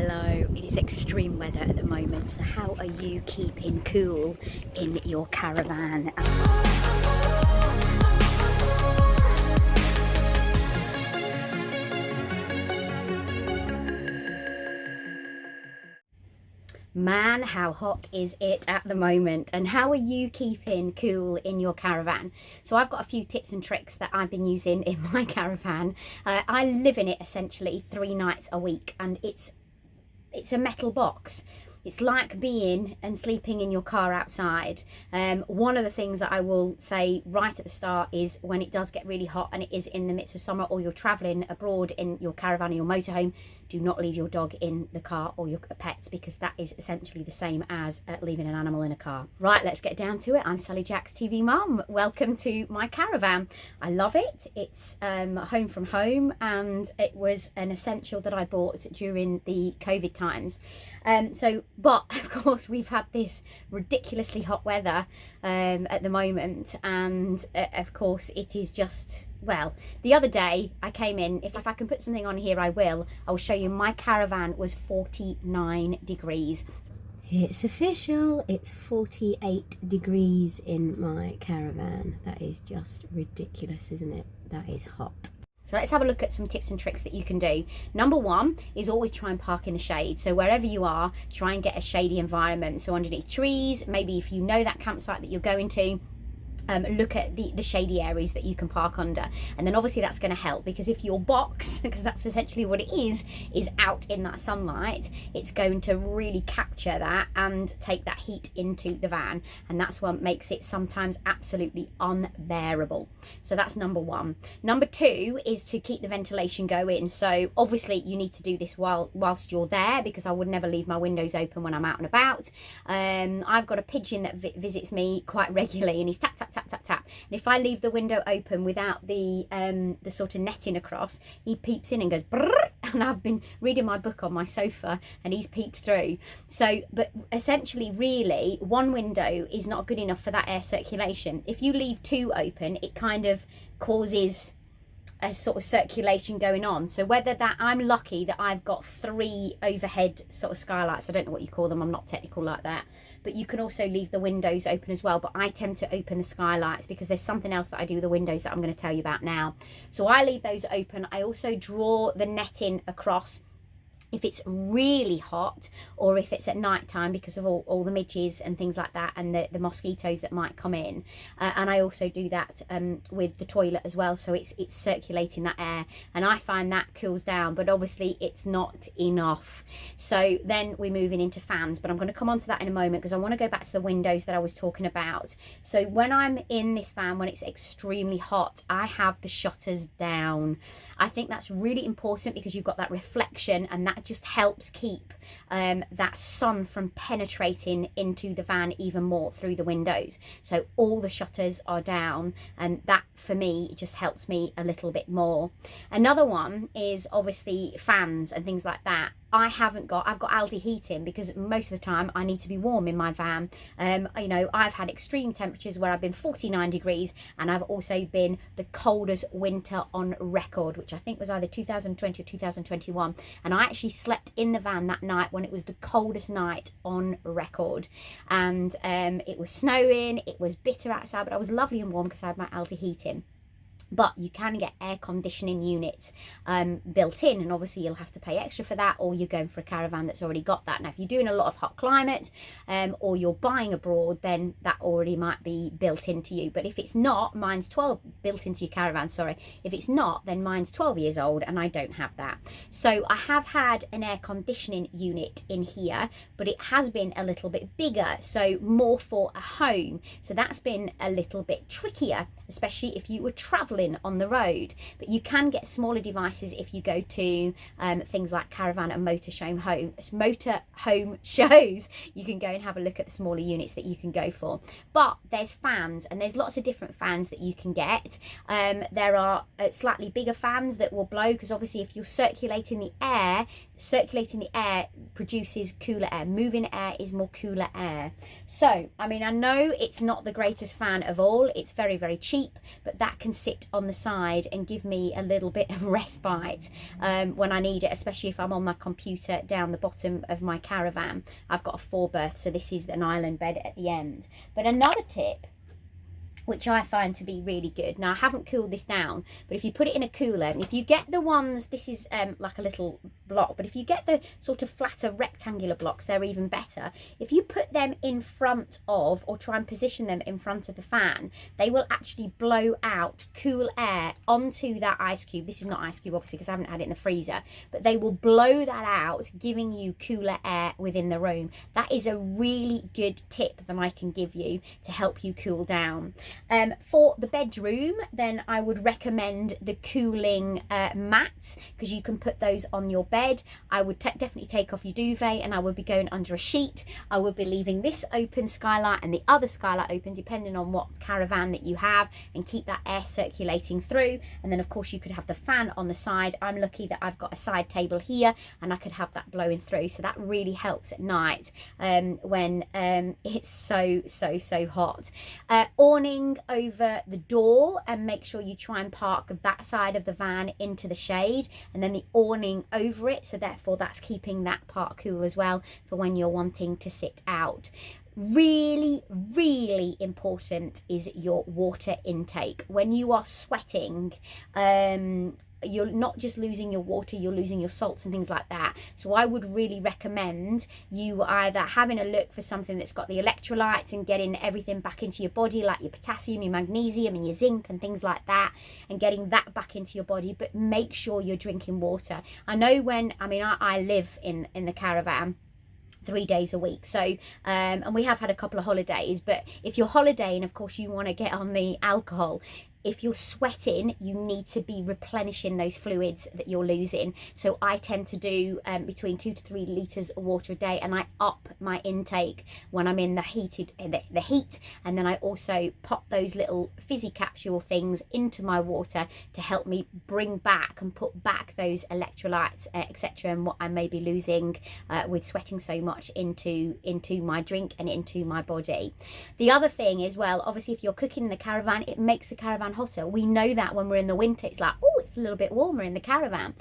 Hello, it is extreme weather at the moment, so how are you keeping cool in your caravan? Man, how hot is it at the moment, and how are you keeping cool in your caravan? So I've got a few tips and tricks that I've been using in my caravan. I live in it essentially 3 nights a week, and it's a metal box. It's like being and sleeping in your car outside. One of the things that I will say right at the start is when it does get really hot and it is in the midst of summer, or you're traveling abroad in your caravan or your motorhome, do not leave your dog in the car or your pets, because that is essentially the same as leaving an animal in a car. Right, let's get down to it. I'm Sally Jack's TV mum. Welcome to my caravan. I love it. It's home from home, and it was an essential that I bought during the COVID times. But of course we've had this ridiculously hot weather at the moment, and of course it is just, well, the other day I came in, if I can put something on here I will show you, my caravan was 49 degrees. It's official, it's 48 degrees in my caravan. That is just ridiculous, isn't it? That is hot. So let's have a look at some tips and tricks that you can do. Number one is always try and park in the shade. So wherever you are, try and get a shady environment. So underneath trees, maybe if you know that campsite that you're going to, look at the shady areas that you can park under. And then obviously that's going to help, because if your box, because that's essentially what it is out in that sunlight, it's going to really capture that and take that heat into the van, and that's what makes it sometimes absolutely unbearable. So that's number one. Number two is to keep the ventilation going. So obviously you need to do this whilst you're there, because I would never leave my windows open when I'm out and about. I've got a pigeon that visits me quite regularly, and he's tap tap tap tap tap, and if I leave the window open without the sort of netting across, he peeps in and goes brrr, and I've been reading my book on my sofa and he's peeped through. So, but essentially really one window is not good enough for that air circulation. If you leave 2 open, it kind of causes a sort of circulation going on. So whether that, I'm lucky that I've got 3 overhead sort of skylights, I don't know what you call them, I'm not technical like that, but you can also leave the windows open as well. But I tend to open the skylights because there's something else that I do with the windows that I'm going to tell you about now. So I leave those open. I also draw the netting across if it's really hot, or if it's at night time, because of all the midges and things like that, and the mosquitoes that might come in. And I also do that with the toilet as well, so it's circulating that air, and I find that cools down, but obviously it's not enough. So then we're moving into fans, but I'm going to come on to that in a moment, because I want to go back to the windows that I was talking about. So when I'm in this van, when it's extremely hot, I have the shutters down. I think that's really important, because you've got that reflection, and that just helps keep that sun from penetrating into the van even more through the windows. So all the shutters are down, and that for me just helps me a little bit more. Another one is obviously fans and things like that. I've got Aldi heating, because most of the time I need to be warm in my van. You know, I've had extreme temperatures where I've been 49 degrees, and I've also been the coldest winter on record, which I think was either 2020 or 2021, and I actually slept in the van that night when it was the coldest night on record. And it was snowing, it was bitter outside, but I was lovely and warm because I had my Aldi heating. But you can get air conditioning units built in, and obviously you'll have to pay extra for that, or you're going for a caravan that's already got that. Now if you're doing a lot of hot climate, or you're buying abroad, then that already might be built into you. But if it's not, mine's 12 built into your caravan, sorry. If it's not, then mine's 12 years old and I don't have that. So I have had an air conditioning unit in here, but it has been a little bit bigger, so more for a home. So that's been a little bit trickier, especially if you were traveling on the road. But you can get smaller devices if you go to things like caravan and motor home shows. You can go and have a look at the smaller units that you can go for. But there's fans, and there's lots of different fans that you can get. There are slightly bigger fans that will blow, because obviously if you're circulating the air produces cooler air. Moving air is more cooler air. So I mean, I know it's not the greatest fan of all, it's very, very cheap, but that can sit on the side and give me a little bit of respite when I need it, especially if I'm on my computer down the bottom of my caravan. I've got a 4-berth, so this is an island bed at the end. But another tip, which I find to be really good. Now, I haven't cooled this down, but if you put it in a cooler, and if you get the ones, this is like a little block, but if you get the sort of flatter rectangular blocks, they're even better. If you put them in front of, or try and position them in front of the fan, they will actually blow out cool air onto that ice cube. This is not ice cube, obviously, because I haven't had it in the freezer, but they will blow that out, giving you cooler air within the room. That is a really good tip that I can give you to help you cool down. For the bedroom, then I would recommend the cooling mats, because you can put those on your bed. I would definitely take off your duvet, and I would be going under a sheet. I would be leaving this open skylight and the other skylight open, depending on what caravan that you have, and keep that air circulating through. And then of course you could have the fan on the side. I'm lucky that I've got a side table here, and I could have that blowing through, so that really helps at night when it's so hot. Awning over the door, and make sure you try and park that side of the van into the shade, and then the awning over it, so therefore that's keeping that part cool as well for when you're wanting to sit out. Really important is your water intake. When you are sweating, you're not just losing your water, you're losing your salts and things like that. So I would really recommend you either having a look for something that's got the electrolytes and getting everything back into your body, like your potassium, your magnesium and your zinc and things like that, and getting that back into your body, but make sure you're drinking water. I know I live in the caravan 3 days a week, so and we have had a couple of holidays, but if you're holidaying, of course you want to get on the alcohol. If you're sweating, you need to be replenishing those fluids that you're losing. So I tend to do between 2 to 3 litres of water a day, and I up my intake when I'm in the heat, and then I also pop those little fizzy capsule things into my water to help me bring back and put back those electrolytes, etc., and what I may be losing with sweating so much into my drink and into my body. The other thing as well, obviously, if you're cooking in the caravan, it makes the caravan hotter. We know that when we're in the winter, it's like, oh, it's a little bit warmer in the caravan.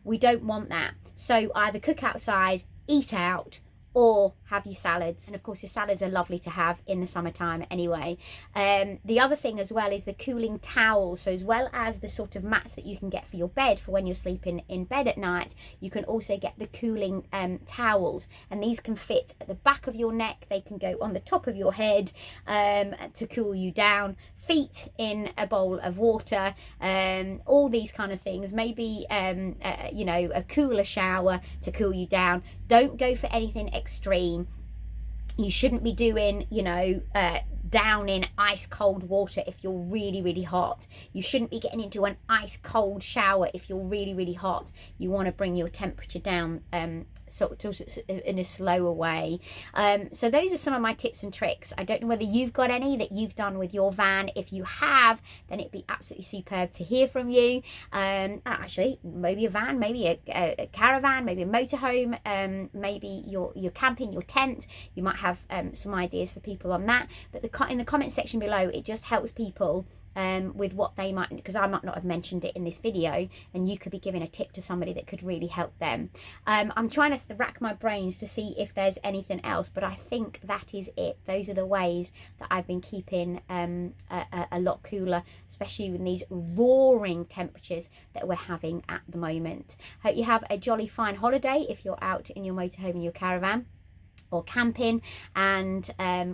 We don't want that. So either cook outside, eat out, or have your salads. And of course your salads are lovely to have in the summertime anyway. The other thing as well is the cooling towels. So as well as the sort of mats that you can get for your bed for when you're sleeping in bed at night, you can also get the cooling towels, and these can fit at the back of your neck, they can go on the top of your head to cool you down, feet in a bowl of water, all these kind of things. Maybe you know, a cooler shower to cool you down. Don't go for anything extreme. You shouldn't be doing, you know, down in ice cold water if you're really hot. You shouldn't be getting into an ice cold shower if you're really hot. You want to bring your temperature down sort of in a slower way. So those are some of my tips and tricks. I don't know whether you've got any that you've done with your van. If you have, then it'd be absolutely superb to hear from you. Actually, maybe a van, maybe a caravan, maybe a motorhome, maybe you're camping, your tent. You might have some ideas for people on that. But in the comment section below, it just helps people with what they might, because I might not have mentioned it in this video, and you could be giving a tip to somebody that could really help them. I'm trying to rack my brains to see if there's anything else, but I think that is it. Those are the ways that I've been keeping a lot cooler, especially with these roaring temperatures that we're having at the moment. Hope you have a jolly fine holiday if you're out in your motorhome in your caravan or camping, and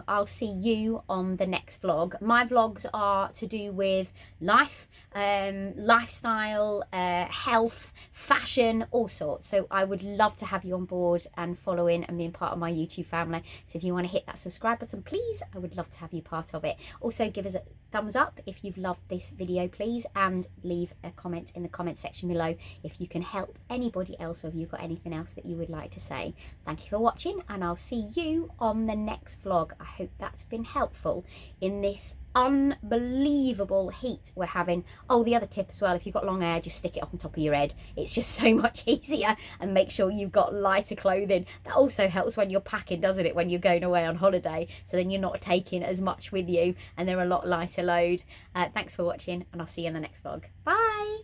I'll see you on the next vlog. My vlogs are to do with life, lifestyle, health, fashion, all sorts. So I would love to have you on board and following and being part of my YouTube family. So if you want to hit that subscribe button, please, I would love to have you part of it. Also give us a thumbs up if you've loved this video, please, and leave a comment in the comment section below if you can help anybody else, or if you've got anything else that you would like to say. Thank you for watching, and I'll I'll see you on the next vlog. I hope that's been helpful in this unbelievable heat we're having. Oh, the other tip as well, if you've got long hair, just stick it up on top of your head. It's just so much easier, and make sure you've got lighter clothing. That also helps when you're packing, doesn't it, when you're going away on holiday, so then you're not taking as much with you and they're a lot lighter load. Thanks for watching, and I'll see you in the next vlog. Bye.